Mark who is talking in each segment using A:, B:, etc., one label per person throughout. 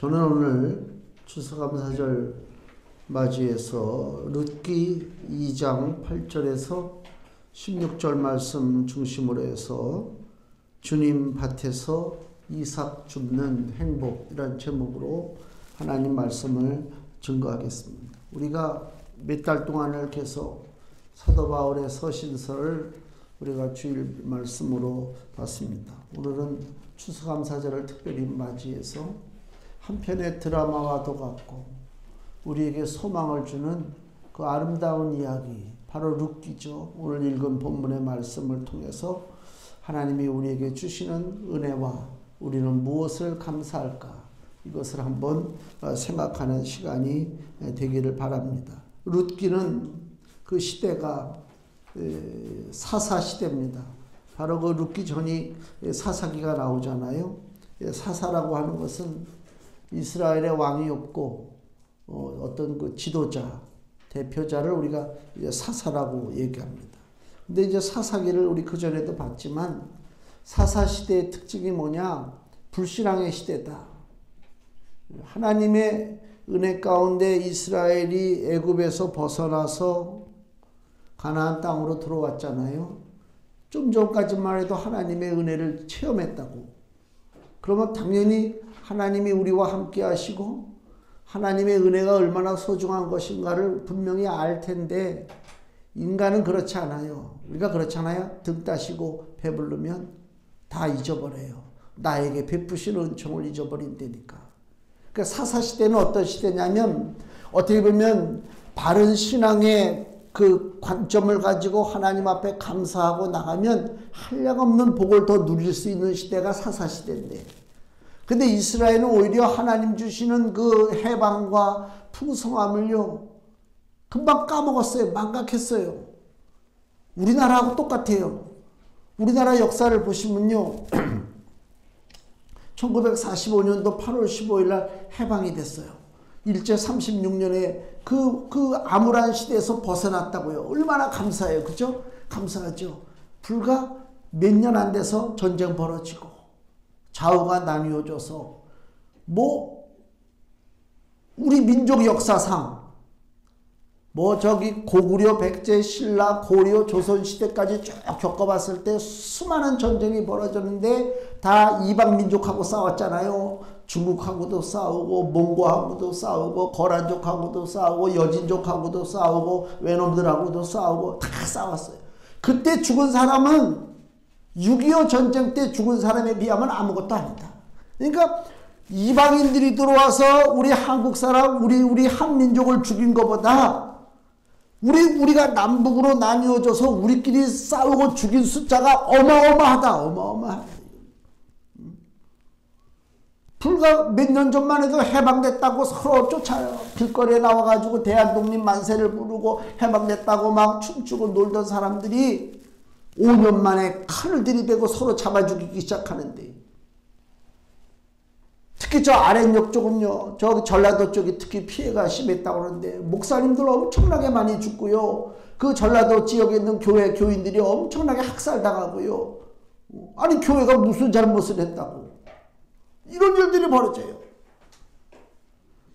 A: 저는 오늘 추수감사절 맞이해서 룻기 2장 8절에서 16절 말씀 중심으로 해서 주님 밭에서 이삭 줍는 행복이라는 제목으로 하나님 말씀을 증거하겠습니다. 우리가 몇 달 동안을 계속 사도 바울의 서신서를 우리가 주일 말씀으로 봤습니다. 오늘은 추수감사절을 특별히 맞이해서 한편의 드라마와도 같고 우리에게 소망을 주는 그 아름다운 이야기, 바로 룻기죠. 오늘 읽은 본문의 말씀을 통해서 하나님이 우리에게 주시는 은혜와 우리는 무엇을 감사할까, 이것을 한번 생각하는 시간이 되기를 바랍니다. 룻기는 그 시대가 사사 시대입니다. 바로 그 룻기 전이 사사기가 나오잖아요. 사사라고 하는 것은 이스라엘의 왕이 없고 어떤 그 지도자, 대표자를 우리가 이제 사사라고 얘기합니다. 근데 이제 사사기를 우리 그 전에도 봤지만 사사 시대의 특징이 뭐냐? 불신앙의 시대다. 하나님의 은혜 가운데 이스라엘이 애굽에서 벗어나서 가나안 땅으로 들어왔잖아요. 좀 전까지만 해도 하나님의 은혜를 체험했다고. 그러면 당연히 하나님이 우리와 함께 하시고 하나님의 은혜가 얼마나 소중한 것인가를 분명히 알 텐데, 인간은 그렇지 않아요. 우리가 그렇잖아요. 등 따시고 배부르면 다 잊어버려요. 나에게 베푸신 은총을 잊어버린다니까. 그러니까 사사시대는 어떤 시대냐면, 어떻게 보면 바른 신앙의 그 관점을 가지고 하나님 앞에 감사하고 나가면 한량없는 복을 더 누릴 수 있는 시대가 사사시대인데, 근데 이스라엘은 오히려 하나님 주시는 그 해방과 풍성함을요, 금방 까먹었어요. 망각했어요. 우리나라하고 똑같아요. 우리나라 역사를 보시면요, 1945년도 8월 15일 날 해방이 됐어요. 일제 36년에 그 암울한 시대에서 벗어났다고요. 얼마나 감사해요. 그죠? 감사하죠. 불과 몇 년 안 돼서 전쟁 벌어지고 좌우가 나뉘어져서 우리 민족 역사상 고구려, 백제, 신라, 고려, 조선 시대까지 쭉 겪어봤을 때 수많은 전쟁이 벌어졌는데 다 이방 민족하고 싸웠잖아요. 중국하고도 싸우고 몽고하고도 싸우고 거란족하고도 싸우고 여진족하고도 싸우고 외놈들하고도 싸우고 다 싸웠어요. 그때 죽은 사람은 6.25 전쟁 때 죽은 사람에 비하면 아무것도 아니다. 그러니까 이방인들이 들어와서 우리 한국 사람, 우리 한민족을 죽인 것보다 우리가 남북으로 나뉘어져서 우리끼리 싸우고 죽인 숫자가 어마어마하다. 어마어마하다. 불과 몇 년 전만 해도 해방됐다고 서로 쫓아요. 길거리에 나와가지고 대한독립 만세를 부르고 해방됐다고 막 춤추고 놀던 사람들이 5년 만에 칼을 들이대고 서로 잡아 죽이기 시작하는데, 특히 저 아랫역 쪽은요, 저 전라도 쪽이 특히 피해가 심했다고 하는데 목사님들 엄청나게 많이 죽고요, 그 전라도 지역에 있는 교회 교인들이 엄청나게 학살당하고요. 아니 교회가 무슨 잘못을 했다고 이런 일들이 벌어져요.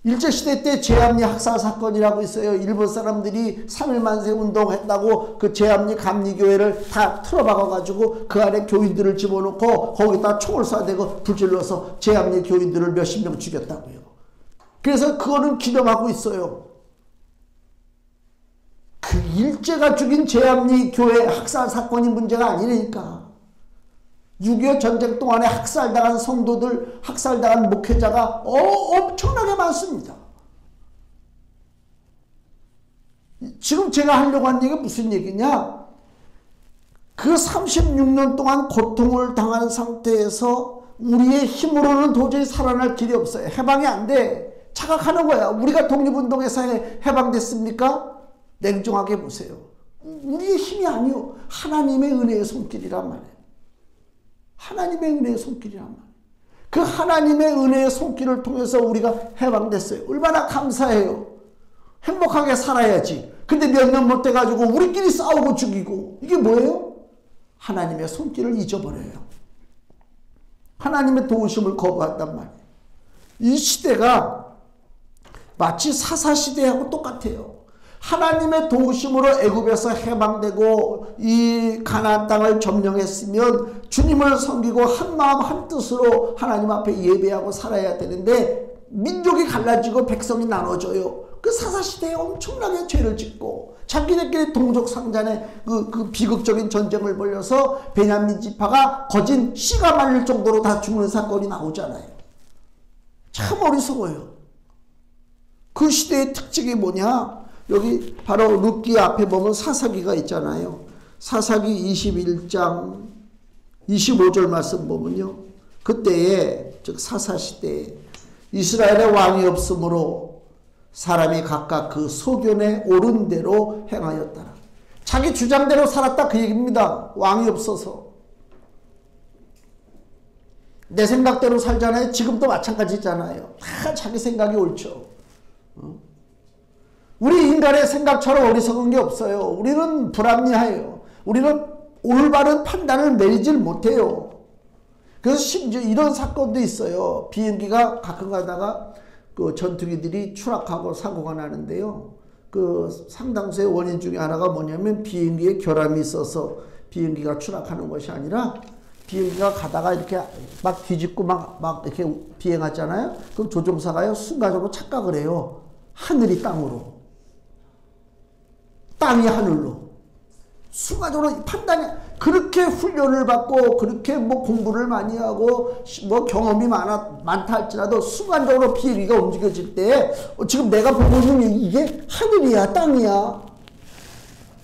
A: 일제시대 때 제암리 학살 사건이라고 있어요. 일본 사람들이 3.1만세 운동했다고 그 제암리 감리교회를 다 틀어박아가지고 그 안에 교인들을 집어넣고 거기다 총을 쏴대고 불질러서 제암리 교인들을 몇십 명 죽였다고요. 그래서 그거는 기념하고 있어요. 그 일제가 죽인 제암리 교회 학살 사건이 문제가 아니니까. 6.25 전쟁 동안에 학살당한 성도들, 학살당한 목회자가 엄청나게 많습니다. 지금 제가 하려고 하는 얘기가 무슨 얘기냐? 그 36년 동안 고통을 당한 상태에서 우리의 힘으로는 도저히 살아날 길이 없어요. 해방이 안 돼. 착각하는 거야. 우리가 독립운동에서 해방됐습니까? 냉정하게 보세요. 우리의 힘이 아니요, 하나님의 은혜의 손길이란 말이에요. 하나님의 은혜의 손길이란 말이에요. 그 하나님의 은혜의 손길을 통해서 우리가 해방됐어요. 얼마나 감사해요. 행복하게 살아야지. 근데 몇 년 못 돼가지고 우리끼리 싸우고 죽이고, 이게 뭐예요? 하나님의 손길을 잊어버려요. 하나님의 도우심을 거부한단 말이에요. 이 시대가 마치 사사시대하고 똑같아요. 하나님의 도우심으로 애굽에서 해방되고 이 가나안 땅을 점령했으면 주님을 섬기고 한마음 한뜻으로 하나님 앞에 예배하고 살아야 되는데 민족이 갈라지고 백성이 나눠져요. 그 사사시대에 엄청나게 죄를 짓고 자기네끼리 동족상잔의 그 비극적인 전쟁을 벌여서 베냐민 지파가 거진 씨가 말릴 정도로 다 죽는 사건이 나오잖아요. 참 어리석어요. 그 시대의 특징이 뭐냐? 여기 바로 룻기 앞에 보면 사사기가 있잖아요. 사사기 21장 25절 말씀 보면요. 그때에 즉 사사시대에 이스라엘의 왕이 없으므로 사람이 각각 그 소견에 옳은 대로 행하였더라. 자기 주장대로 살았다 그 얘기입니다. 왕이 없어서. 내 생각대로 살잖아요. 지금도 마찬가지잖아요. 다 자기 생각이 옳죠. 우리 인간의 생각처럼 어리석은 게 없어요. 우리는 불합리해요. 우리는 올바른 판단을 내리질 못해요. 그래서 심지어 이런 사건도 있어요. 비행기가 가끔 가다가 그 전투기들이 추락하고 사고가 나는데요. 그 상당수의 원인 중에 하나가 뭐냐면 비행기에 결함이 있어서 비행기가 추락하는 것이 아니라 비행기가 가다가 이렇게 막 뒤집고 막 이렇게 비행하잖아요. 그럼 조종사가요, 순간적으로 착각을 해요. 하늘이 땅으로. 땅이 하늘로. 순간적으로 판단이, 그렇게 훈련을 받고, 그렇게 뭐 공부를 많이 하고, 뭐 경험이 많다 할지라도 순간적으로 비행기가 움직여질 때, 지금 내가 보고 있는 이게 하늘이야, 땅이야.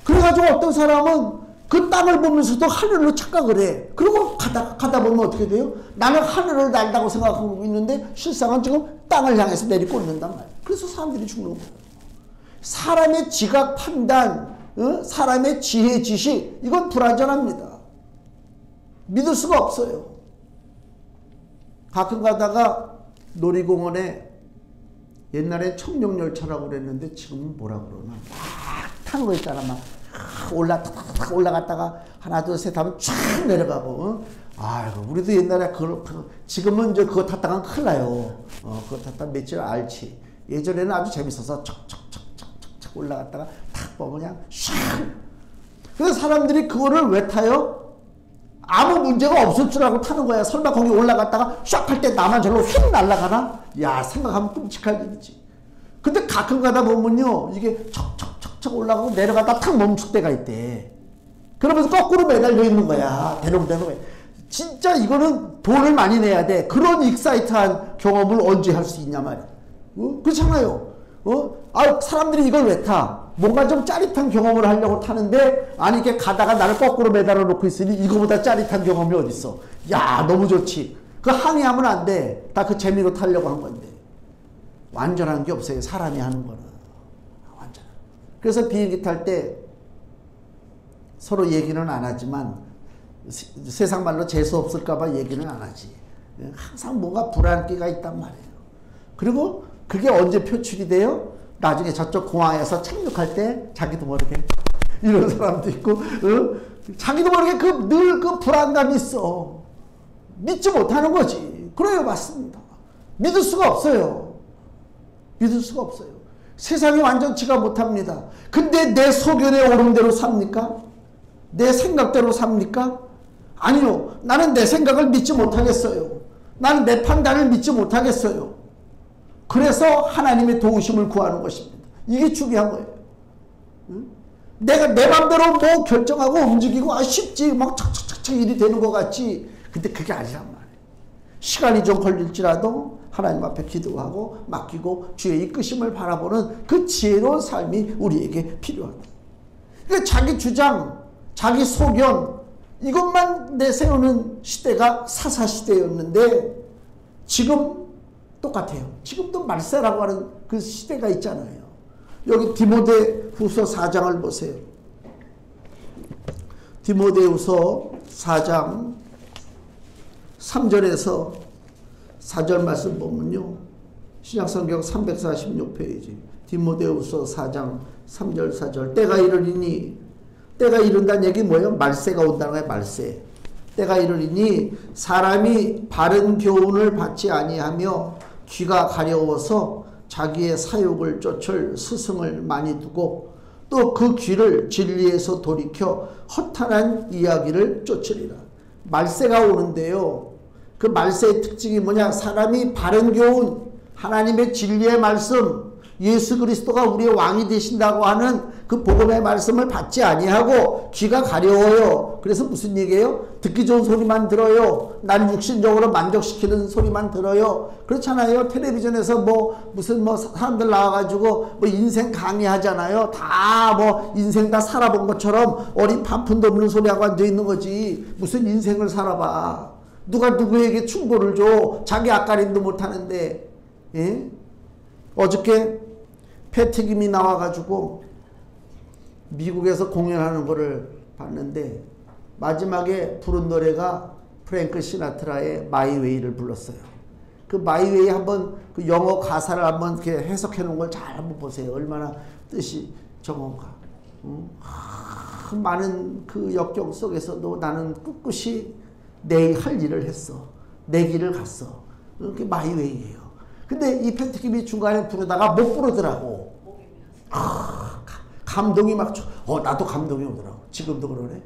A: 그래가지고 어떤 사람은 그 땅을 보면서도 하늘로 착각을 해. 그리고 가다 보면 어떻게 돼요? 나는 하늘을 날다고 생각하고 있는데 실상은 지금 땅을 향해서 내리꽂는단 말이에요. 그래서 사람들이 죽는 거예요. 사람의 지각 판단, 사람의 지혜 지식, 이건 불완전합니다. 믿을 수가 없어요. 가끔 가다가 놀이공원에 옛날에 청룡열차라고 그랬는데 지금은 뭐라 그러나 막 타는 거 있잖아. 막 올라갔다가 하나 둘 셋 하면 쫙 내려가고. 아이고, 우리도 옛날에 지금은 이제 그거 탔다가 큰일 나요. 그거 탔다가 며칠 알지. 예전에는 아주 재밌어서 척척척 올라갔다가 탁 보면 그냥 샥. 그래서 사람들이 그거를 왜 타요? 아무 문제가 없을 줄 알고 타는 거야. 설마 거기 올라갔다가 샥 할 때 나만 저로 휙 날아가나? 야, 생각하면 끔찍할 일이지. 근데 가끔 가다 보면요, 이게 척척척척 올라가고 내려가다 탁 멈출 때가 있대. 그러면서 거꾸로 매달려 있는 거야. 대롱대롱. 진짜 이거는 돈을 많이 내야 돼. 그런 익사이트한 경험을 언제 할 수 있냐 말이야. 그렇잖아요. 사람들이 이걸 왜 타? 뭔가 좀 짜릿한 경험을 하려고 타는데, 아니, 이렇게 가다가 나를 거꾸로 매달아 놓고 있으니 이거보다 짜릿한 경험이 어딨어. 야, 너무 좋지. 그거 항의하면 안 돼. 다 그 재미로 타려고 한 건데. 완전한 게 없어요. 사람이 하는 거는. 완전. 그래서 비행기 탈 때 서로 얘기는 안 하지만, 세상 말로 재수 없을까봐 얘기는 안 하지. 항상 뭔가 불안기가 있단 말이에요. 그리고 그게 언제 표출이 돼요? 나중에 저쪽 공항에서 착륙할 때 자기도 모르게 이런 사람도 있고, 자기도 모르게 늘 그 불안감이 있어. 믿지 못하는 거지. 그래요, 맞습니다. 믿을 수가 없어요. 믿을 수가 없어요. 세상이 완전치가 못합니다. 근데 내 소견에 옳은 대로 삽니까? 내 생각대로 삽니까? 아니요. 나는 내 생각을 믿지 못하겠어요. 나는 내 판단을 믿지 못하겠어요. 그래서 하나님의 도우심을 구하는 것입니다. 이게 중요한 거예요. 내가 내 맘대로 뭐 결정하고 움직이고 쉽지 막 착착착착 일이 되는 것 같지. 근데 그게 아니란 말이에요. 시간이 좀 걸릴지라도 하나님 앞에 기도하고 맡기고 주의 이끄심을 바라보는 그 지혜로운 삶이 우리에게 필요합니다. 그러니까 자기 주장, 자기 소견 이것만 내세우는 시대가 사사시대였는데 지금 똑같아요. 지금도 말세라고 하는 그 시대가 있잖아요. 여기 디모데후서 4장을 보세요. 디모데후서 4장 3절에서 4절 말씀 보면요. 신약성경 346페이지 디모데후서 4장 3절 4절 때가 이르리니, 때가 이른다는 얘기 뭐예요? 말세가 온다는 거예요. 말세. 때가 이르리니 사람이 바른 교훈을 받지 아니하며 귀가 가려워서 자기의 사욕을 쫓을 스승을 많이 두고 또 그 귀를 진리에서 돌이켜 허탄한 이야기를 쫓으리라. 말세가 오는데요. 그 말세의 특징이 뭐냐? 사람이 바른 교훈, 하나님의 진리의 말씀, 예수 그리스도가 우리의 왕이 되신다고 하는 그 복음의 말씀을 받지 아니하고 귀가 가려워요. 그래서 무슨 얘기예요? 듣기 좋은 소리만 들어요. 나를 육신적으로 만족시키는 소리만 들어요. 그렇잖아요. 텔레비전에서 무슨 사람들 나와가지고 인생 강의하잖아요. 다 인생 다 살아본 것처럼 어린 반푼도 없는 소리하고 앉아있는 거지. 무슨 인생을 살아봐. 누가 누구에게 충고를 줘. 자기 앞가림도 못하는데. 예? 어저께 패티김이 나와가지고 미국에서 공연하는 거를 봤는데 마지막에 부른 노래가 프랭크 시나트라의 마이웨이를 불렀어요. 그 마이웨이 한번 그 영어 가사를 한번 이렇게 해석해 놓은 걸 잘 한번 보세요. 얼마나 뜻이 정원가. 많은 그 역경 속에서도 나는 꿋꿋이 내 할 일을 했어. 내 길을 갔어. 그게 마이웨이예요. 근데 이 패티김이 중간에 부르다가 못 부르더라고. 감동이 막, 나도 감동이 오더라고. 지금도 그러네.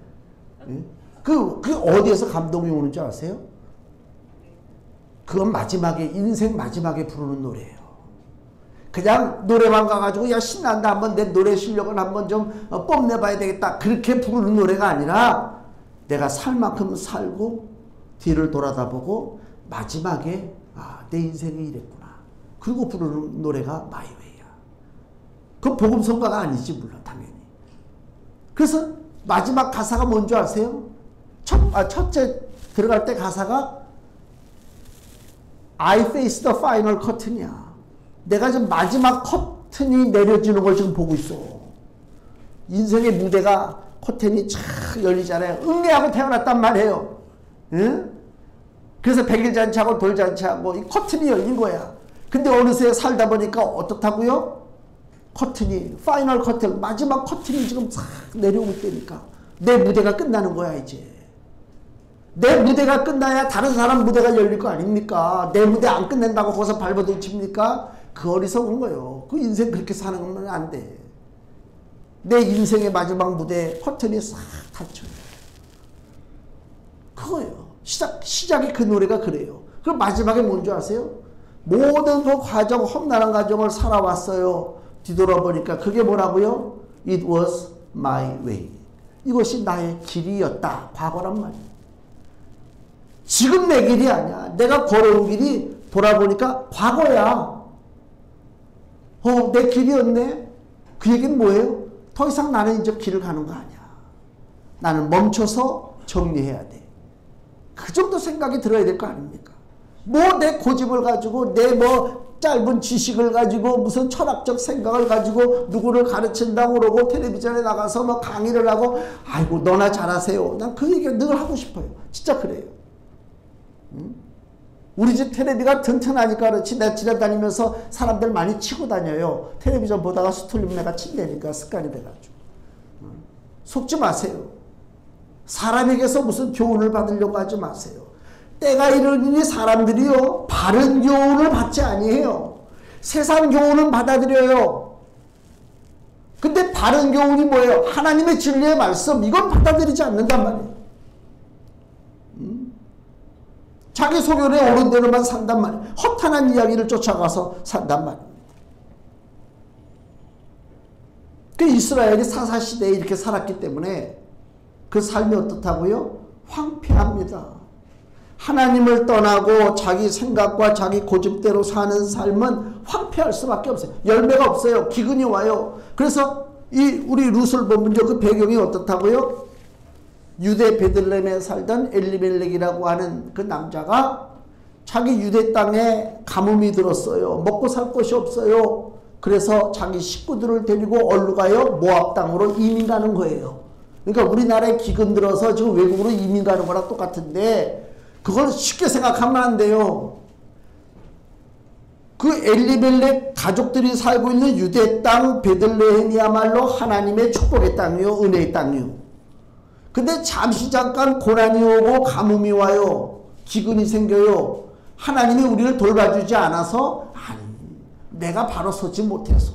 A: 예? 그 어디에서 감동이 오는지 아세요? 그건 마지막에, 인생 마지막에 부르는 노래예요. 그냥 노래방 가가지고, 야, 신난다. 한번 내 노래 실력을 한번 좀 뽐내봐야 되겠다. 그렇게 부르는 노래가 아니라, 내가 살 만큼 살고, 뒤를 돌아다보고, 마지막에, 내 인생이 이랬구나. 그리고 부르는 노래가 마이웨이야. 그건 복음성가가 아니지 물론 당연히. 그래서 마지막 가사가 뭔지 아세요? 첫째 들어갈 때 가사가 I face the final curtain이야. 내가 지금 마지막 커튼이 내려지는 걸 지금 보고 있어. 인생의 무대가 커튼이 촥 열리잖아요. 응애하고 태어났단 말이에요. 응? 그래서 백일잔치하고 돌잔치하고 이 커튼이 열린 거야. 근데 어느새 살다 보니까 어떻다고요? 커튼이, 파이널 커튼, 마지막 커튼이 지금 싹 내려오고 있다니까. 내 무대가 끝나는 거야, 이제. 내 무대가 끝나야 다른 사람 무대가 열릴 거 아닙니까? 내 무대 안 끝낸다고 거기서 발버둥칩니까? 그 어리석은 거예요. 그 인생 그렇게 사는 건 안 돼. 내 인생의 마지막 무대 커튼이 싹 닫혀요. 그거예요. 시작이 그 노래가 그래요. 그럼 마지막에 뭔지 아세요? 모든 그 과정, 험난한 과정을 살아왔어요. 뒤돌아보니까 그게 뭐라고요? It was my way. 이것이 나의 길이었다. 과거란 말이에요. 지금 내 길이 아니야. 내가 걸어온 길이 돌아보니까 과거야. 내 길이었네. 그 얘기는 뭐예요? 더 이상 나는 이제 길을 가는 거 아니야. 나는 멈춰서 정리해야 돼. 그 정도 생각이 들어야 될 거 아닙니까? 내 고집을 가지고 내 짧은 지식을 가지고 무슨 철학적 생각을 가지고 누구를 가르친다고 그러고 텔레비전에 나가서 강의를 하고 아이고 너나 잘하세요. 난 그 얘기 늘 하고 싶어요. 진짜 그래요. 우리 집 텔레비가 튼튼하니까 그렇지 내가 지나다니면서 사람들 많이 치고 다녀요. 텔레비전 보다가 수틀리면 내가 친다니까 습관이 돼가지고. 속지 마세요. 사람에게서 무슨 교훈을 받으려고 하지 마세요. 때가 이르니 사람들이요 바른 교훈을 받지 아니해요. 세상 교훈은 받아들여요. 근데 바른 교훈이 뭐예요? 하나님의 진리의 말씀 이건 받아들이지 않는단 말이에요. 자기 소견에 옳은 대로만 산단 말이에요. 허탄한 이야기를 쫓아가서 산단 말입니다. 그 이스라엘이 사사시대에 이렇게 살았기 때문에 그 삶이 어떻다고요? 황폐합니다. 하나님을 떠나고 자기 생각과 자기 고집대로 사는 삶은 황폐할 수밖에 없어요. 열매가 없어요. 기근이 와요. 그래서 우리 룻을 보면 그 배경이 어떻다고요? 유대 베들레헴에 살던 엘리멜렉이라고 하는 그 남자가 자기 유대 땅에 가뭄이 들었어요. 먹고 살 것이 없어요. 그래서 자기 식구들을 데리고 어디로 가요? 모압 땅으로 이민 가는 거예요. 그러니까 우리나라에 기근 들어서 지금 외국으로 이민 가는 거랑 똑같은데 그걸 쉽게 생각하면 안 돼요. 그 엘리멜렉 가족들이 살고 있는 유대 땅 베들레헴이야말로 하나님의 축복의 땅이요. 은혜의 땅이요. 근데 잠시 잠깐 고난이 오고 가뭄이 와요. 기근이 생겨요. 하나님이 우리를 돌봐주지 않아서 내가 바로 서지 못해서.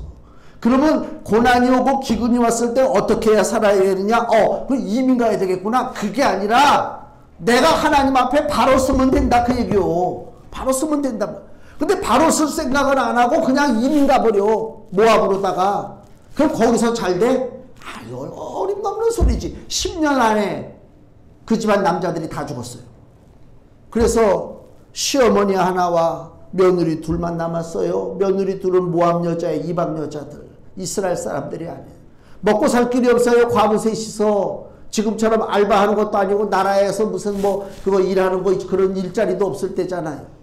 A: 그러면 고난이 오고 기근이 왔을 때 어떻게 해야 살아야 되느냐? 그럼 이민 가야 되겠구나. 그게 아니라 내가 하나님 앞에 바로 서면 된다 그 얘기요. 바로 서면 된다. 근데 바로 쓸 생각을 안 하고 그냥 이민 가버려. 모압으로다가. 그럼 거기서 잘 돼? 어림없는 소리지. 10년 안에 그 집안 남자들이 다 죽었어요. 그래서 시어머니 하나와 며느리 둘만 남았어요. 며느리 둘은 모압 여자의 이방 여자들. 이스라엘 사람들이 아니에요. 먹고 살 길이 없어요. 과부 셋이서. 지금처럼 알바하는 것도 아니고 나라에서 무슨 그거 일하는 거 그런 일자리도 없을 때잖아요.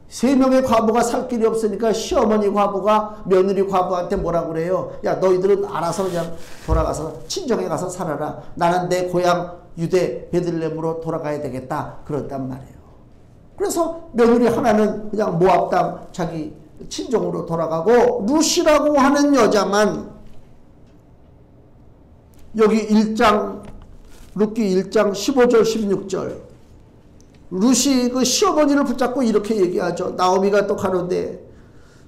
A: 3명의 과부가 살 길이 없으니까 시어머니 과부가 며느리 과부한테 뭐라고 그래요? 야, 너희들은 알아서 그냥 돌아가서 친정에 가서 살아라. 나는 내 고향 유대 베들레헴으로 돌아가야 되겠다. 그랬단 말이에요. 그래서 며느리 하나는 그냥 모압 땅 자기 친정으로 돌아가고, 루시라고 하는 여자만 여기 1장 룻기 1장 15절 16절 루시 그 시어머니를 붙잡고 이렇게 얘기하죠. 나오미가 또 가로되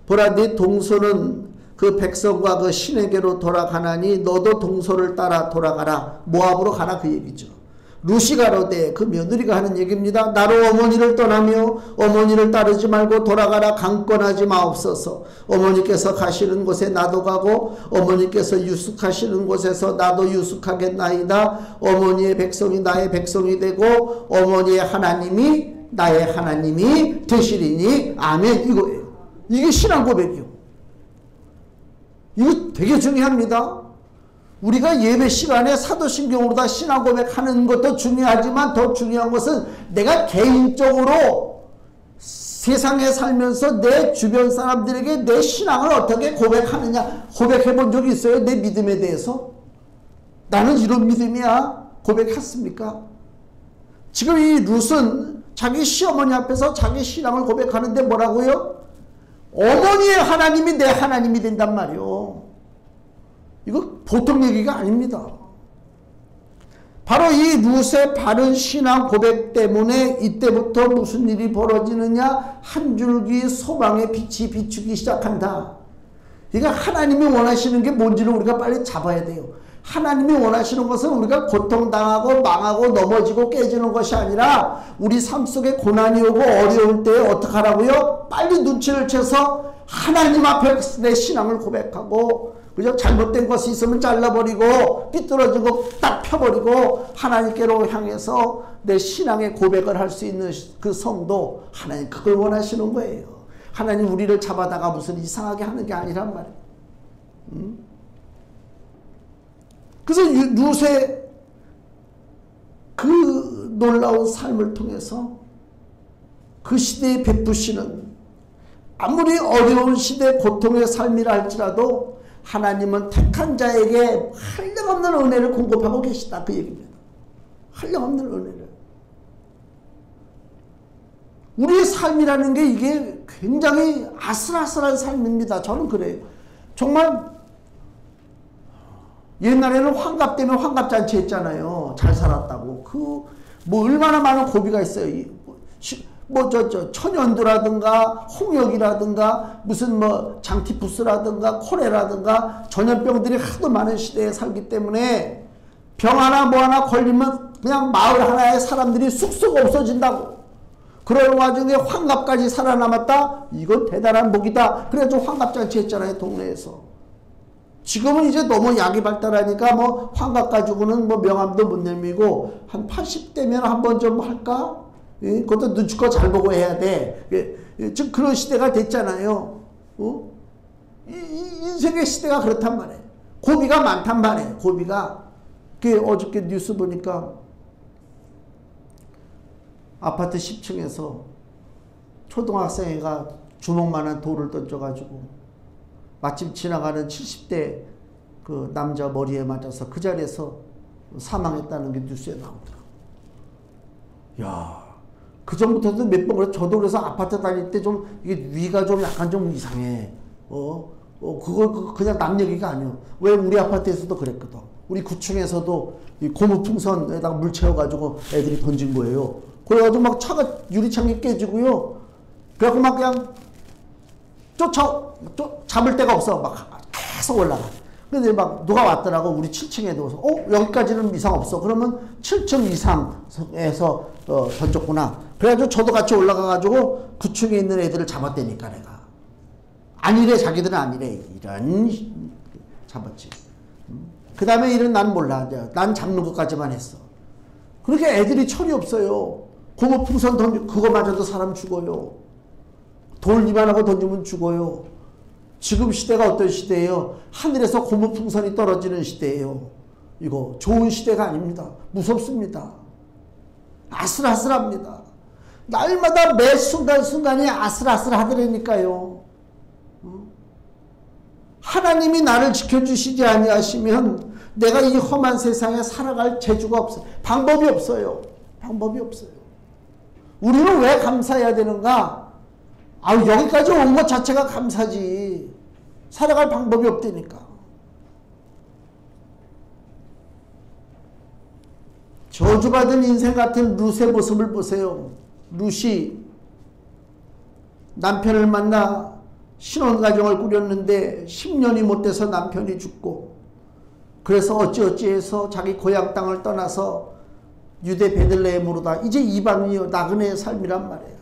A: 보라 네 동서는 그 백성과 그 신에게로 돌아가나니 너도 동서를 따라 돌아가라. 모압으로 가라 그 얘기죠. 루시 가로되 그 며느리가 하는 얘기입니다. 나로 어머니를 떠나며 어머니를 따르지 말고 돌아가라. 강권하지 마옵소서. 어머니께서 가시는 곳에 나도 가고 어머니께서 유숙하시는 곳에서 나도 유숙하겠나이다. 어머니의 백성이 나의 백성이 되고 어머니의 하나님이 나의 하나님이 되시리니 아멘. 이거예요. 이게 신앙 고백이요. 이거 되게 중요합니다. 우리가 예배 시간에 사도신경으로 다 신앙 고백하는 것도 중요하지만 더 중요한 것은 내가 개인적으로 세상에 살면서 내 주변 사람들에게 내 신앙을 어떻게 고백하느냐. 고백해 본 적이 있어요? 내 믿음에 대해서? 나는 이런 믿음이야. 고백했습니까? 지금 이 룻은 자기 시어머니 앞에서 자기 신앙을 고백하는데 뭐라고요? 어머니의 하나님이 내 하나님이 된단 말이요. 이거 보통 얘기가 아닙니다. 바로 이 룻의 바른 신앙 고백 때문에 이때부터 무슨 일이 벌어지느냐. 한 줄기 소망의 빛이 비추기 시작한다. 그러니까 하나님이 원하시는 게 뭔지를 우리가 빨리 잡아야 돼요. 하나님이 원하시는 것은 우리가 고통당하고 망하고 넘어지고 깨지는 것이 아니라 우리 삶 속에 고난이 오고 어려울 때 어떻게 하라고요? 빨리 눈치를 채서 하나님 앞에 내 신앙을 고백하고, 그죠? 잘못된 것이 있으면 잘라버리고 삐뚤어진 거 딱 펴버리고 하나님께로 향해서 내 신앙의 고백을 할 수 있는 그 성도, 하나님 그걸 원하시는 거예요. 하나님 우리를 잡아다가 무슨 이상하게 하는 게 아니란 말이에요. 그래서 룻의 그 놀라운 삶을 통해서 그 시대에 베푸시는, 아무리 어려운 시대 고통의 삶이라 할지라도 하나님은 택한 자에게 한량없는 은혜를 공급하고 계시다 그 얘기입니다. 한량없는 은혜를. 우리의 삶이라는 게 이게 굉장히 아슬아슬한 삶입니다. 저는 그래요. 정말 옛날에는 환갑 때문에 환갑잔치 했잖아요. 잘 살았다고. 얼마나 많은 고비가 있어요. 천연두라든가 홍역이라든가 무슨 장티푸스라든가 콜레라든가 전염병들이 하도 많은 시대에 살기 때문에 병 하나 뭐 하나 걸리면 그냥 마을 하나의 사람들이 쑥쑥 없어진다고. 그런 와중에 환갑까지 살아남았다? 이건 대단한 복이다. 그래가지고 환갑잔치 했잖아요, 동네에서. 지금은 이제 너무 약이 발달하니까 환갑 가지고는 명함도 못 내밀고 한 80대면 한번 좀 할까? 그것도 눈치껏 잘 보고 해야 돼. 지금 그런 시대가 됐잖아요. 인생의 시대가 그렇단 말이에요. 고비가 많단 말이에요. 고비가. 어저께 뉴스 보니까 아파트 10층에서 초등학생애가 주먹만한 돌을 던져가지고 마침 지나가는 70대 그 남자 머리에 맞아서 그 자리에서 사망했다는 게 뉴스에 나오더라고요. 야, 그 전부터도 몇 번 그래. 저도 그래서 아파트 다닐 때 좀 이게 위가 좀 약간 좀 이상해. 그거 그냥 남 얘기가 아니에요. 왜 우리 아파트에서도 그랬거든. 우리 9층에서도 이 고무풍선에다가 물 채워가지고 애들이 던진 거예요. 그래가지고 막 차가 유리창이 깨지고요. 그래갖고 막 그냥 잡을 데가 없어. 막 계속 올라가. 근데 막 누가 왔더라고. 우리 7층에도. 여기까지는 이상 없어. 그러면 7층 이상에서 던졌구나. 그래가지고 저도 같이 올라가가지고 9층에 있는 애들을 잡았다니까 내가. 아니래. 자기들은 아니래. 이런 잡았지. 그 다음에 일은 난 몰라. 난 잡는 것까지만 했어. 그렇게 애들이 철이 없어요. 고무풍선 그거마저도 사람 죽어요. 돌 이만하고 던지면 죽어요. 지금 시대가 어떤 시대예요? 하늘에서 고무풍선이 떨어지는 시대예요. 이거 좋은 시대가 아닙니다. 무섭습니다. 아슬아슬합니다. 날마다 매 순간순간이 아슬아슬하더라니까요. 하나님이 나를 지켜주시지 아니하시면 내가 이 험한 세상에 살아갈 재주가 없어요. 방법이 없어요. 방법이 없어요. 우리는 왜 감사해야 되는가? 여기까지 온 것 자체가 감사지. 살아갈 방법이 없다니까. 저주받은 인생 같은 룻의 모습을 보세요. 룻이 남편을 만나 신혼가정을 꾸렸는데 10년이 못 돼서 남편이 죽고, 그래서 어찌어찌해서 자기 고향 땅을 떠나서 유대 베들레헴으로다. 이제 이방인이요. 나그네의 삶이란 말이에요.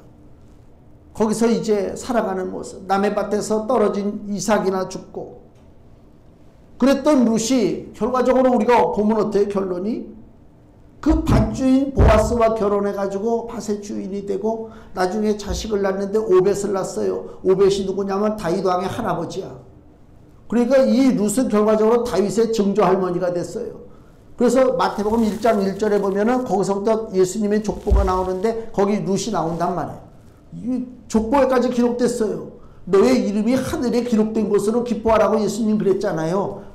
A: 거기서 이제 살아가는 모습. 남의 밭에서 떨어진 이삭이나 죽고. 그랬던 룻이 결과적으로 우리가 보면 어때요? 결론이? 그 밭주인 보아스와 결혼해가지고 밭의 주인이 되고 나중에 자식을 낳는데 오벳을 낳았어요. 오벳이 누구냐면 다윗 왕의 할아버지야. 그러니까 이 룻은 결과적으로 다윗의 증조 할머니가 됐어요. 그래서 마태복음 1장 1절에 보면은 거기서부터 예수님의 족보가 나오는데 거기 룻이 나온단 말이에요. 이 족보에까지 기록됐어요. 너의 이름이 하늘에 기록된 것으로 기뻐하라고 예수님 그랬잖아요.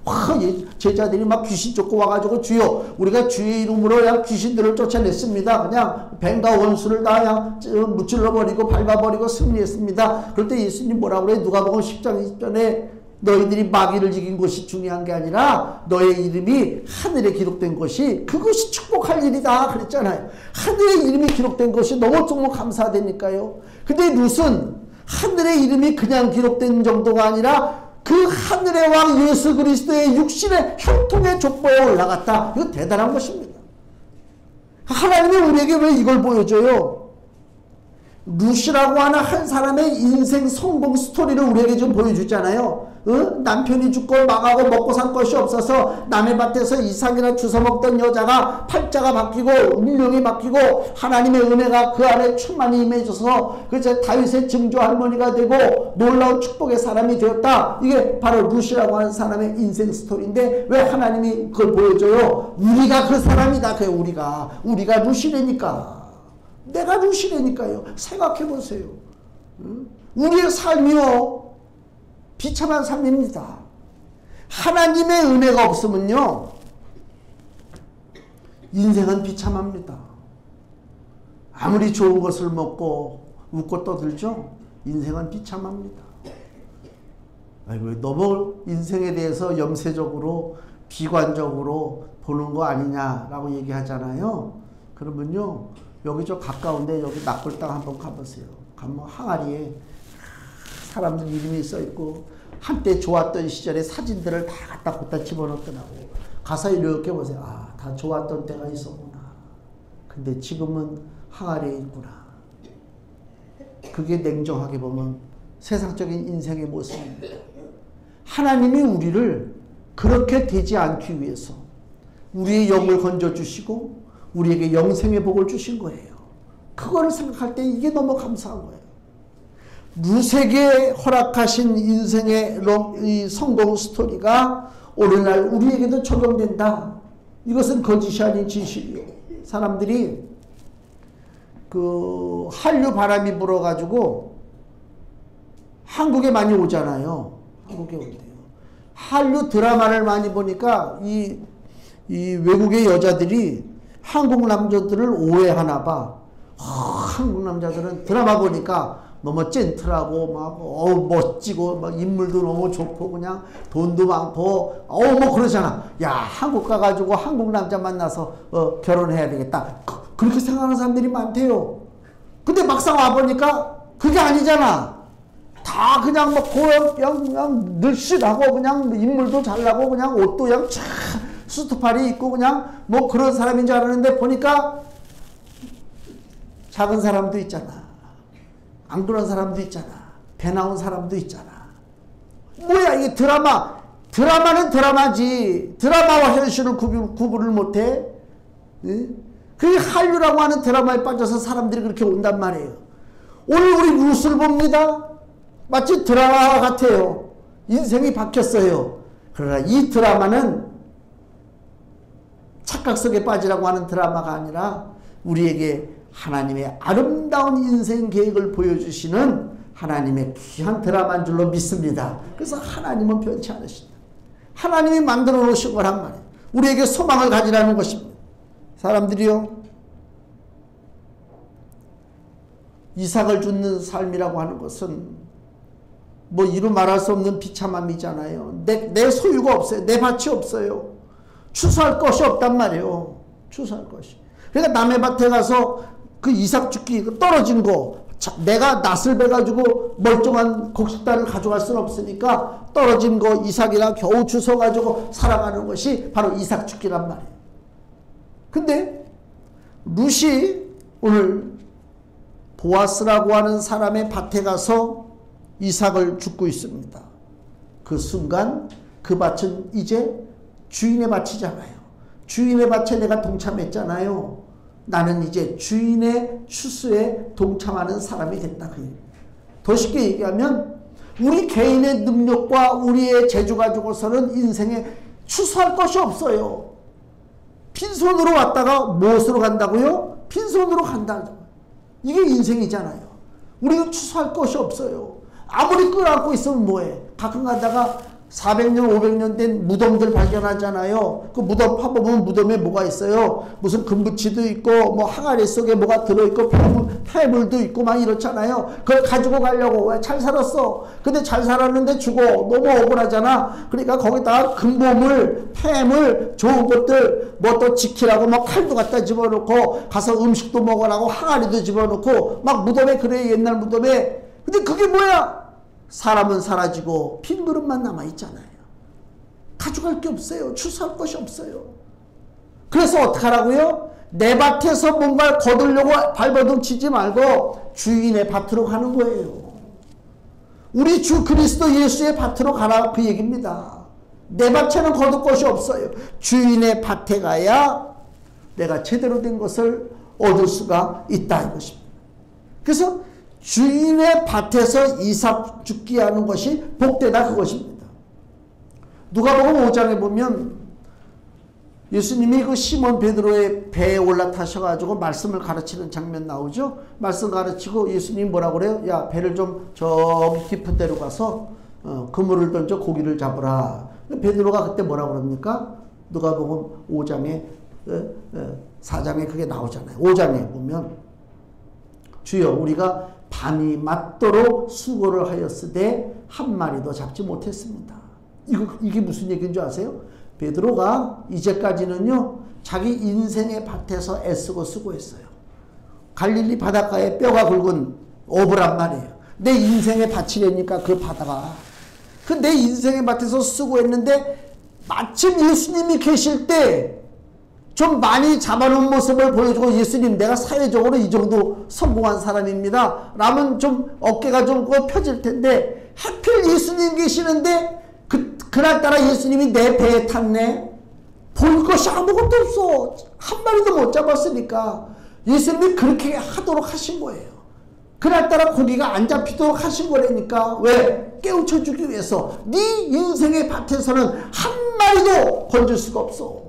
A: 제자들이 막 귀신 쫓고 와가지고 주여 우리가 주의 이름으로 그냥 귀신들을 쫓아냈습니다. 그냥 뱀과 원수를 다 그냥 무찔러버리고 밟아버리고 승리했습니다. 그럴 때 예수님 뭐라고 그래? 누가복음 10장 20절에 너희들이 마귀를 이긴 것이 중요한 게 아니라 너의 이름이 하늘에 기록된 것이 그것이 축복할 일이다 그랬잖아요. 하늘에 이름이 기록된 것이 너무 정말 감사하다니까요. 근데 룻은 하늘의 이름이 그냥 기록된 정도가 아니라 그 하늘의 왕 예수 그리스도의 육신의 혈통의 족보에 올라갔다. 이거 대단한 것입니다. 하나님이 우리에게 왜 이걸 보여줘요? 룻이라고 하는 한 사람의 인생 성공 스토리를 우리에게 좀 보여주잖아요. 남편이 죽고 망하고 먹고 살 것이 없어서 남의 밭에서 이삭이나 주워 먹던 여자가 팔자가 바뀌고 운명이 바뀌고 하나님의 은혜가 그 안에 충만히 임해져서 그저 다윗의 증조 할머니가 되고 놀라운 축복의 사람이 되었다. 이게 바로 룻이라고 하는 사람의 인생 스토리인데 왜 하나님이 그걸 보여줘요? 우리가 그 사람이다. 그래 우리가 룻이라니까. 내가 룻이라니까요. 생각해 보세요. 우리의 삶이요. 비참한 삶입니다. 하나님의 은혜가 없으면요. 인생은 비참합니다. 아무리 좋은 것을 먹고 웃고 떠들죠. 인생은 비참합니다. 아이고, 너무 인생에 대해서 염세적으로 비관적으로 보는 거 아니냐라고 얘기하잖아요. 그러면요. 여기 저 가까운데 여기 낙골당 한번 가보세요. 가면 항아리에 사람들 이름이 써있고 한때 좋았던 시절의 사진들을 다 갖다 집어넣더라고. 가서 이렇게 보세요. 다 좋았던 때가 있었구나. 근데 지금은 항아리에 있구나. 그게 냉정하게 보면 세상적인 인생의 모습입니다. 하나님이 우리를 그렇게 되지 않기 위해서 우리의 영을 건져주시고 우리에게 영생의 복을 주신 거예요. 그거를 생각할 때 이게 너무 감사한 거예요. 룻에게 허락하신 인생의 이 성공 스토리가 오늘날 우리에게도 적용된다. 이것은 거짓이 아닌 진실이에요. 사람들이 그 한류 바람이 불어가지고 한국에 많이 오잖아요. 한국에 온대요. 한류 드라마를 많이 보니까 이 외국의 여자들이 한국 남자들을 오해하나 봐. 한국 남자들은 드라마 보니까 너무 젠틀하고 막 멋지고 막 인물도 너무 좋고 그냥 돈도 많고 뭐 그러잖아. 야, 한국 가가지고 한국 남자 만나서 결혼해야 되겠다. 그렇게 생각하는 사람들이 많대요. 근데 막상 와보니까 그게 아니잖아. 다 그냥 막 그냥 늘씬하고 그냥 인물도 잘나고 그냥 옷도 그냥 촥 수트팔이 입고 그냥 뭐 그런 사람인 줄 알았는데 보니까 작은 사람도 있잖아. 안 그런 사람도 있잖아. 배 나온 사람도 있잖아. 뭐야 이게 드라마. 드라마는 드라마지. 드라마와 현실을 구분을 못해. 그게 한류라고 하는 드라마에 빠져서 사람들이 그렇게 온단 말이에요. 오늘 우리 뉴스를 봅니다. 마치 드라마 같아요. 인생이 바뀌었어요. 그러나 이 드라마는 착각 속에 빠지라고 하는 드라마가 아니라 우리에게 하나님의 아름다운 인생 계획을 보여주시는 하나님의 귀한 드라마인 줄로 믿습니다. 그래서 하나님은 변치 않으신다. 하나님이 만들어 놓으신 거란 말이에요. 우리에게 소망을 가지라는 것입니다. 사람들이요, 이삭을 줍는 삶이라고 하는 것은 뭐 이루 말할 수 없는 비참함이잖아요. 내 소유가 없어요. 내 밭이 없어요. 추수할 것이 없단 말이에요. 추수할 것이. 그러니까 남의 밭에 가서 그 이삭 죽기 떨어진 거 내가 낫을 베가지고 멀쩡한 곡식단을 가져갈 수는 없으니까 떨어진 거 이삭이나 겨우 주워가지고 살아가는 것이 바로 이삭 죽기란 말이에요. 근데 룻이 오늘 보아스라고 하는 사람의 밭에 가서 이삭을 줍고 있습니다. 그 순간 그 밭은 이제 주인의 밭이잖아요. 주인의 밭에 내가 동참했잖아요. 나는 이제 주인의 추수에 동참하는 사람이 됐다. 더 쉽게 얘기하면 우리 개인의 능력과 우리의 재주 가지고서는 인생에 추수할 것이 없어요. 빈손으로 왔다가 무엇으로 간다고요? 빈손으로 간다. 이게 인생이잖아요. 우리는 추수할 것이 없어요. 아무리 끌어안고 있으면 뭐해. 가끔 가다가 400년 500년 된 무덤들 발견하잖아요. 그 무덤 파보면 무덤에 뭐가 있어요. 무슨 금붙이도 있고 뭐 항아리 속에 뭐가 들어있고 폐물도 있고 막 이렇잖아요. 그걸 가지고 가려고. 왜? 잘 살았어. 근데 잘 살았는데 죽어. 너무 억울하잖아. 그러니까 거기다가 금보물, 폐물, 좋은 것들 뭐 또 지키라고 막 칼도 갖다 집어넣고 가서 음식도 먹으라고 항아리도 집어넣고 막 무덤에 그래. 옛날 무덤에. 근데 그게 뭐야? 사람은 사라지고 빈 그릇만 남아있잖아요. 가져갈 게 없어요. 추수할 것이 없어요. 그래서 어떡하라고요? 내 밭에서 뭔가를 거두려고 발버둥 치지 말고 주인의 밭으로 가는 거예요. 우리 주 그리스도 예수의 밭으로 가라 그 얘기입니다. 내 밭에는 거둘 것이 없어요. 주인의 밭에 가야 내가 제대로 된 것을 얻을 수가 있다 이것입니다. 그래서 주인의 밭에서 이삭 죽게 하는 것이 복되다 그것입니다. 누가복음 5장에 보면 예수님이 그 시몬 베드로의 배에 올라타셔가지고 말씀을 가르치는 장면 나오죠. 말씀 가르치고 예수님이 뭐라고 그래요? 야, 배를 좀 저기 깊은 데로 가서 그물을 던져 고기를 잡으라. 베드로가 그때 뭐라고 그럽니까? 누가복음 5장에 4장에 그게 나오잖아요. 5장에 보면 주여 우리가 밤이 맞도록 수고를 하였으되 한 마리도 잡지 못했습니다. 이게 무슨 얘기인 줄 아세요? 베드로가 이제까지는요 자기 인생의 밭에서 애쓰고 수고했어요. 갈릴리 바닷가에 뼈가 굵은 어부란 말이에요. 내 인생의 밭이라니까 그 바다가. 그 내 인생의 밭에서 수고했는데 마침 예수님이 계실 때 좀 많이 잡아놓은 모습을 보여주고 예수님 내가 사회적으로 이 정도 성공한 사람입니다. 라면 좀 어깨가 좀 펴질 텐데 하필 예수님 계시는데 그날따라 예수님이 내 배에 탔네. 볼 것이 아무것도 없어. 한 마리도 못 잡았으니까 예수님이 그렇게 하도록 하신 거예요. 그날따라 고기가 안 잡히도록 하신 거라니까. 왜? 깨우쳐주기 위해서. 네 인생의 밭에서는 한 마리도 건질 수가 없어.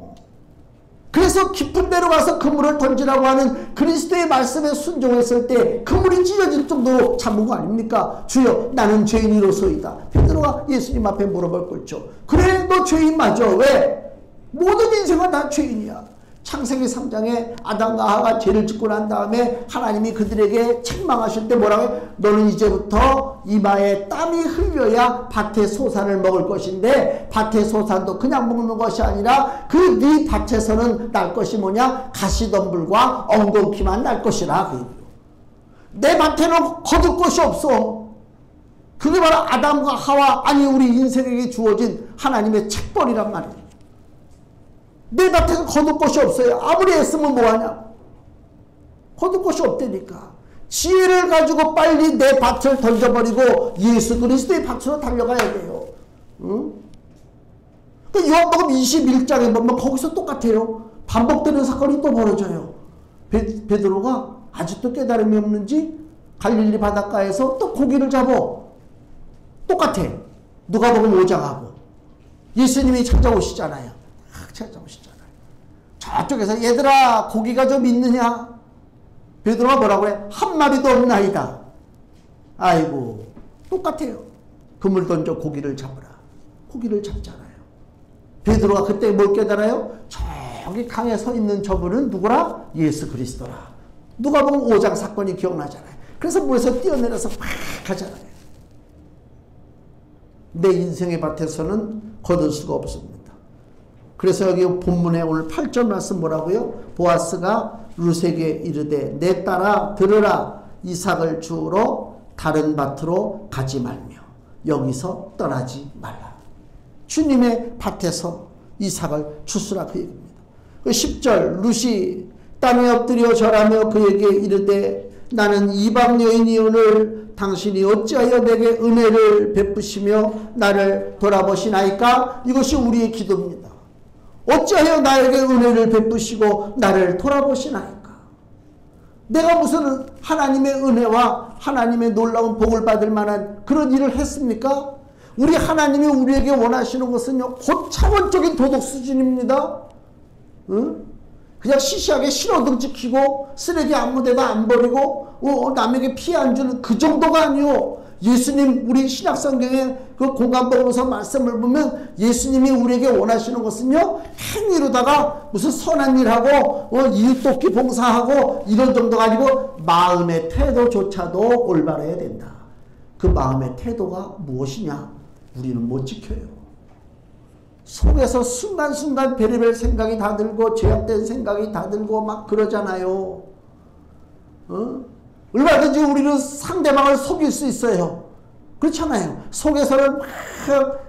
A: 그래서 깊은 데로 가서 그물을 던지라고 하는 그리스도의 말씀에 순종했을 때 그물이 찢어질 정도로 잡은 거 아닙니까? 주여 나는 죄인이로소이다. 베드로가 예수님 앞에 물어볼 꼴죠. 그래 너 죄인 맞아. 왜? 모든 인생은 다 죄인이야. 창세기 3장에 아담과 하와가 죄를 짓고 난 다음에 하나님이 그들에게 책망하실 때 뭐라고 해요? 너는 이제부터 이마에 땀이 흘려야 밭의 소산을 먹을 것인데 밭의 소산도 그냥 먹는 것이 아니라 그 네 밭에서는 날 것이 뭐냐? 가시덤불과 엉겅퀴만 날 것이라. 내 밭에는 거둘 것이 없어. 그게 바로 아담과 하와, 아니 우리 인생에게 주어진 하나님의 책벌이란 말이에요. 내 밭에는 거둘 것이 없어요. 아무리 애쓰면 뭐하냐. 거둘 것이 없다니까. 지혜를 가지고 빨리 내 밭을 던져버리고 예수 그리스도의 밭으로 달려가야 돼요. 응? 요한복음 21장에 보면 거기서 똑같아요. 반복되는 사건이 또 벌어져요. 베드로가 아직도 깨달음이 없는지 갈릴리 바닷가에서 또 고기를 잡아. 똑같아. 누가복음 5장하고 예수님이 찾아오시잖아요. 찾아오시잖아요. 저쪽에서 얘들아 고기가 좀 있느냐? 베드로가 뭐라고 해? 한 마리도 없나이다. 아이고 똑같아요. 그물 던져 고기를 잡으라. 고기를 잡잖아요. 베드로가 그때 뭘 깨달아요? 저기 강에 서 있는 저분은 누구라? 예수 그리스도라. 누가복음 5장 사건이 기억나잖아요. 그래서 물에서 뛰어내려서 막 가잖아요. 내 인생의 밭에서는 거둘 수가 없습니다. 그래서 여기 본문에 오늘 8절 말씀 뭐라고요? 보아스가 룻에게 이르되 내 딸아 들으라. 이삭을 주우러 다른 밭으로 가지 말며 여기서 떠나지 말라. 주님의 밭에서 이삭을 주스라 그 얘기입니다. 10절 룻이 땅에 엎드려 절하며 그에게 이르되 나는 이방 여인이오늘 당신이 어찌하여 내게 은혜를 베푸시며 나를 돌아보시나이까? 이것이 우리의 기도입니다. 어찌하여 나에게 은혜를 베푸시고 나를 돌아보시나이까? 내가 무슨 하나님의 은혜와 하나님의 놀라운 복을 받을 만한 그런 일을 했습니까? 우리 하나님이 우리에게 원하시는 것은요 고차원적인 도덕 수준입니다. 응? 그냥 시시하게 신호등 지키고 쓰레기 아무 데나 안 버리고 남에게 피해 안 주는 그 정도가 아니요. 예수님 우리 신약성경의 그 공간복음서 말씀을 보면 예수님이 우리에게 원하시는 것은요 행위로다가 무슨 선한 일하고 이웃 돕기 봉사하고 이런 정도가 아니고 마음의 태도조차도 올바라야 된다. 그 마음의 태도가 무엇이냐? 우리는 못 지켜요. 속에서 순간순간 별의별 생각이 다 들고 죄악된 생각이 다 들고 막 그러잖아요. 얼마든지 우리는 상대방을 속일 수 있어요. 그렇잖아요. 속에서는 막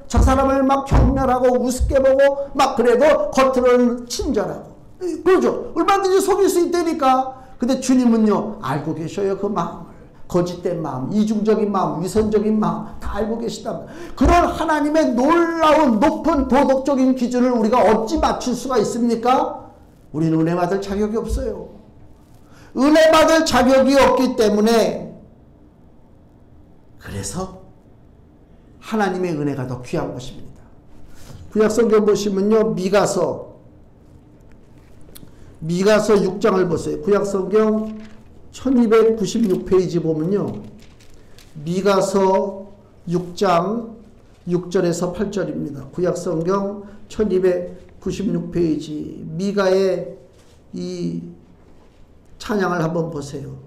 A: 저 사람을 막 경멸하고 우습게 보고 막 그래도 겉으로는 친절하고 그러죠. 얼마든지 속일 수 있다니까. 근데 주님은요 알고 계셔요. 그 마음을. 거짓된 마음, 이중적인 마음, 위선적인 마음 다 알고 계시다. 그런 하나님의 놀라운 높은 도덕적인 기준을 우리가 어찌 맞출 수가 있습니까? 우리는 은혜 받을 자격이 없어요. 은혜 받을 자격이 없기 때문에 그래서 하나님의 은혜가 더 귀한 것입니다. 구약성경 보시면요 미가서 6장을 보세요. 구약성경 1296페이지 보면요 미가서 6장 6절에서 8절입니다. 구약성경 1296페이지 미가의 이 찬양을 한번 보세요.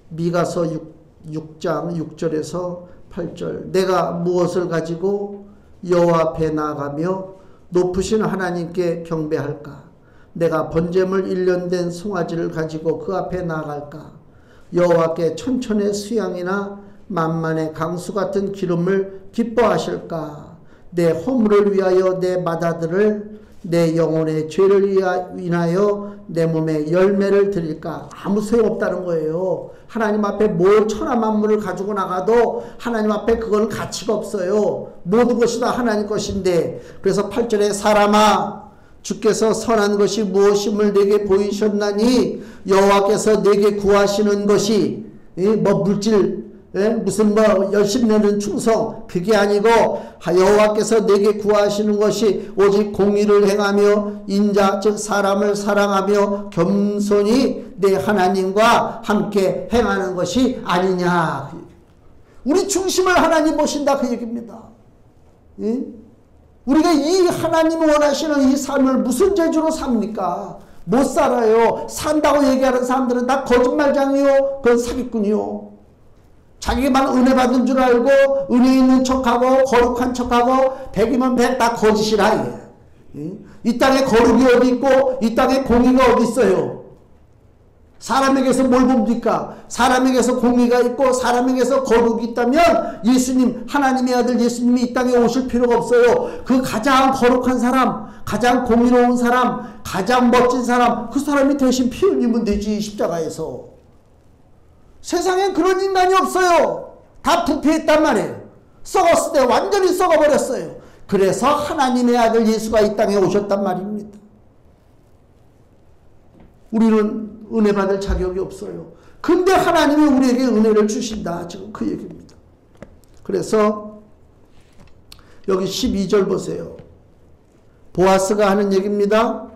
A: 미가서 6장 6절에서 8절 내가 무엇을 가지고 여호와 앞에 나아가며 높으신 하나님께 경배할까? 내가 번제물 1년 된 송아지를 가지고 그 앞에 나아갈까? 여호와께 천천의 수양이나 만만의 강수 같은 기름을 기뻐하실까? 내 허물을 위하여 내 마다들을 내 영혼의 죄를 인하여 내 몸에 열매를 드릴까? 아무 소용없다는 거예요. 하나님 앞에 뭘 천하만물을 가지고 나가도 하나님 앞에 그건 가치가 없어요. 모든 것이 다 하나님 것인데. 그래서 8절에 사람아 주께서 선한 것이 무엇임을 내게 보이셨나니 여호와께서 내게 구하시는 것이 뭐 물질 무슨 뭐 열심 내는 충성 그게 아니고 여호와께서 내게 구하시는 것이 오직 공의를 행하며 인자 즉 사람을 사랑하며 겸손히 내 하나님과 함께 행하는 것이 아니냐. 우리 중심을 하나님 보신다 그 얘기입니다. 우리가 이 하나님이 원하시는 이 삶을 무슨 재주로 삽니까? 못 살아요. 산다고 얘기하는 사람들은 다 거짓말장이요. 그건 사기꾼이요. 자기만 은혜 받은 줄 알고 은혜 있는 척하고 거룩한 척하고 100이면 100 다 거짓이라. 이 땅에 거룩이 어디 있고 이 땅에 공의가 어디 있어요? 사람에게서 뭘 봅니까? 사람에게서 공의가 있고 사람에게서 거룩이 있다면 예수님, 하나님의 아들 예수님이 이 땅에 오실 필요가 없어요. 그 가장 거룩한 사람, 가장 공의로운 사람, 가장 멋진 사람, 그 사람이 대신 피 흘리면 되지, 십자가에서. 세상엔 그런 인간이 없어요. 다 부패했단 말이에요. 썩었을 때 완전히 썩어버렸어요. 그래서 하나님의 아들 예수가 이 땅에 오셨단 말입니다. 우리는 은혜 받을 자격이 없어요. 근데 하나님이 우리에게 은혜를 주신다. 지금 그 얘기입니다. 그래서 여기 12절 보세요. 보아스가 하는 얘기입니다.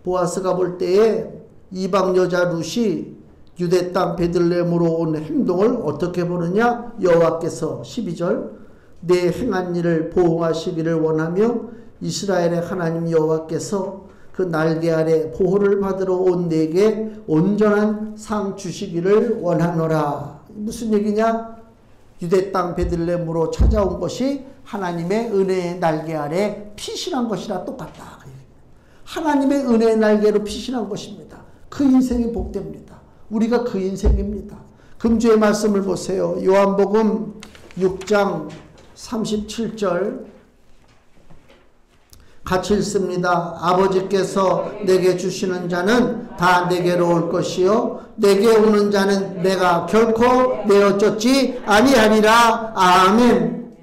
A: 보아스가 볼 때에 이방 여자 룻이 유대 땅 베들레헴으로 온 행동을 어떻게 보느냐? 여호와께서 12절 내 행한 일을 보응하시기를 원하며 이스라엘의 하나님 여호와께서 그 날개 아래 보호를 받으러 온 내게 온전한 상 주시기를 원하노라. 무슨 얘기냐? 유대 땅 베들레헴으로 찾아온 것이 하나님의 은혜의 날개 아래 피신한 것이라 똑같다. 하나님의 은혜의 날개로 피신한 것입니다. 그 인생이 복됩니다. 우리가 그 인생입니다. 금주의 말씀을 보세요. 요한복음 6장 37절 같이 읽습니다. 아버지께서 내게 주시는 자는 다 내게로 올 것이요 내게 오는 자는 내가 결코 내어쫓지 아니하리라. 아멘.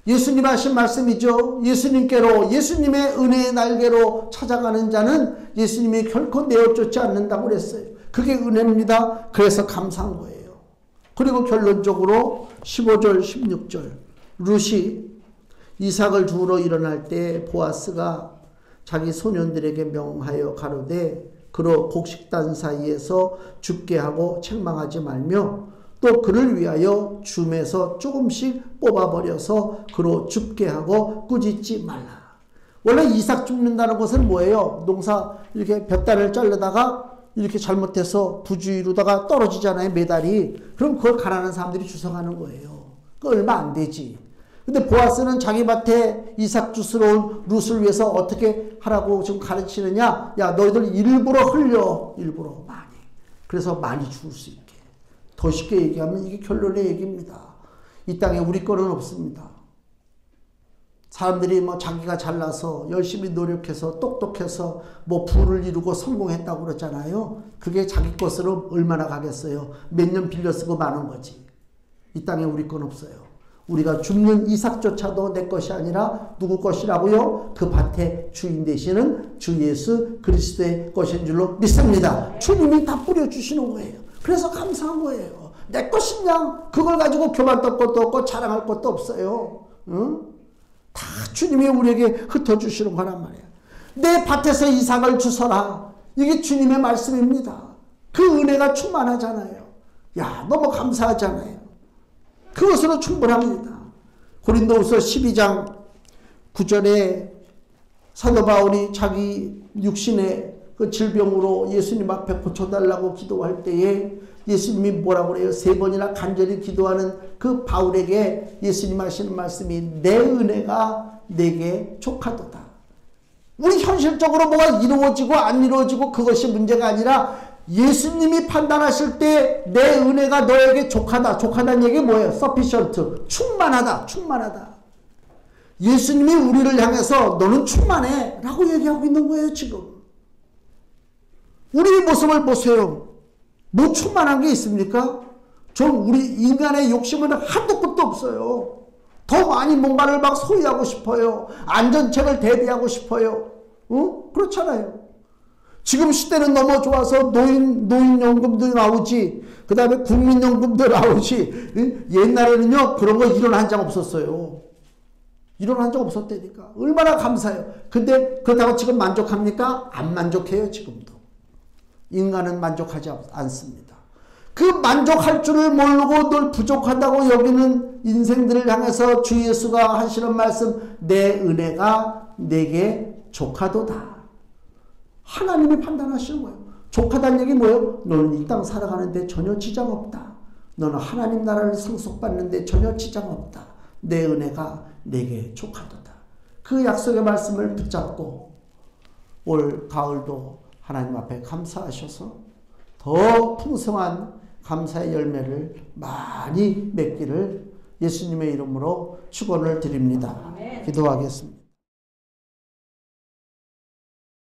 A: 예수님 하신 말씀이죠. 예수님께로, 예수님의 은혜의 날개로 찾아가는 자는 예수님이 결코 내어쫓지 않는다고 그랬어요. 그게 은혜입니다. 그래서 감사한 거예요. 그리고 결론적으로 15절 16절 룻이 이삭을 주우러 일어날 때 보아스가 자기 소년들에게 명하여 가로되 그로 곡식단 사이에서 죽게 하고 책망하지 말며 또 그를 위하여 줌에서 조금씩 뽑아버려서 그로 죽게 하고 꾸짖지 말라. 원래 이삭 죽는다는 것은 뭐예요? 농사 이렇게 볕단을 자르다가 이렇게 잘못해서 부주의로다가 떨어지잖아요, 메달이. 그럼 그걸 가난한 사람들이 주워가는 거예요. 그 얼마 안 되지. 근데 보아스는 자기 밭에 이삭 주스러 온 룻을 위해서 어떻게 하라고 지금 가르치느냐? 야, 너희들 일부러 흘려. 일부러 많이. 그래서 많이 죽을 수 있게. 더 쉽게 얘기하면 이게 결론의 얘기입니다. 이 땅에 우리 거는 없습니다. 사람들이 뭐 자기가 잘나서 열심히 노력해서 똑똑해서 뭐 부를 이루고 성공했다고 그러잖아요. 그게 자기 것으로 얼마나 가겠어요. 몇 년 빌려 쓰고 마는 거지. 이 땅에 우리 건 없어요. 우리가 죽는 이삭조차도 내 것이 아니라 누구 것이라고요? 그 밭의 주인 되시는 주 예수 그리스도의 것인 줄로 믿습니다. 주님이 다 뿌려주시는 거예요. 그래서 감사한 거예요. 내 것이냐? 그걸 가지고 교만 떨 것도 없고 자랑할 것도 없어요. 응? 다 주님이 우리에게 흩어주시는 거란 말이에요. 내 밭에서 이삭을 주서라. 이게 주님의 말씀입니다. 그 은혜가 충만하잖아요. 야, 너무 감사하잖아요. 그것으로 충분합니다. 고린도후서 12장 9절에 사도 바울이 자기 육신의 그 질병으로 예수님 앞에 고쳐달라고 기도할 때에 예수님이 뭐라고 그래요? 3번이나 간절히 기도하는 그 바울에게 예수님 하시는 말씀이 내 은혜가 내게 족하도다. 우리 현실적으로 뭐가 이루어지고 안 이루어지고 그것이 문제가 아니라 예수님이 판단하실 때 내 은혜가 너에게 족하다. 족하다는 얘기 뭐예요? sufficient. 충만하다. 충만하다. 예수님이 우리를 향해서 너는 충만해 라고 얘기하고 있는 거예요. 지금. 우리의 모습을 보세요. 뭐 충만한 게 있습니까? 좀 우리 인간의 욕심은 한도 끝도 없어요. 더 많이 뭔가를 막 소유하고 싶어요. 안전책을 대비하고 싶어요. 그렇잖아요. 지금 시대는 너무 좋아서 노인연금도 나오지. 그 다음에 국민연금도 나오지. 옛날에는요, 그런 거 1원 한 장 없었어요. 1원 한 장 없었다니까. 얼마나 감사해요. 근데 그렇다고 지금 만족합니까? 안 만족해요, 지금도. 인간은 만족하지 않습니다. 그 만족할 줄을 모르고 늘 부족하다고 여기는 인생들을 향해서 주 예수가 하시는 말씀, 내 은혜가 내게 족하도다. 하나님이 판단하시는 거예요. 족하다는 얘기 뭐예요? 너는 이 땅 살아가는데 전혀 지장 없다. 너는 하나님 나라를 상속받는데 전혀 지장 없다. 내 은혜가 내게 족하도다. 그 약속의 말씀을 붙잡고 올 가을도 하나님 앞에 감사하셔서 더 풍성한 감사의 열매를 많이 맺기를 예수님의 이름으로 축원을 드립니다. 기도하겠습니다.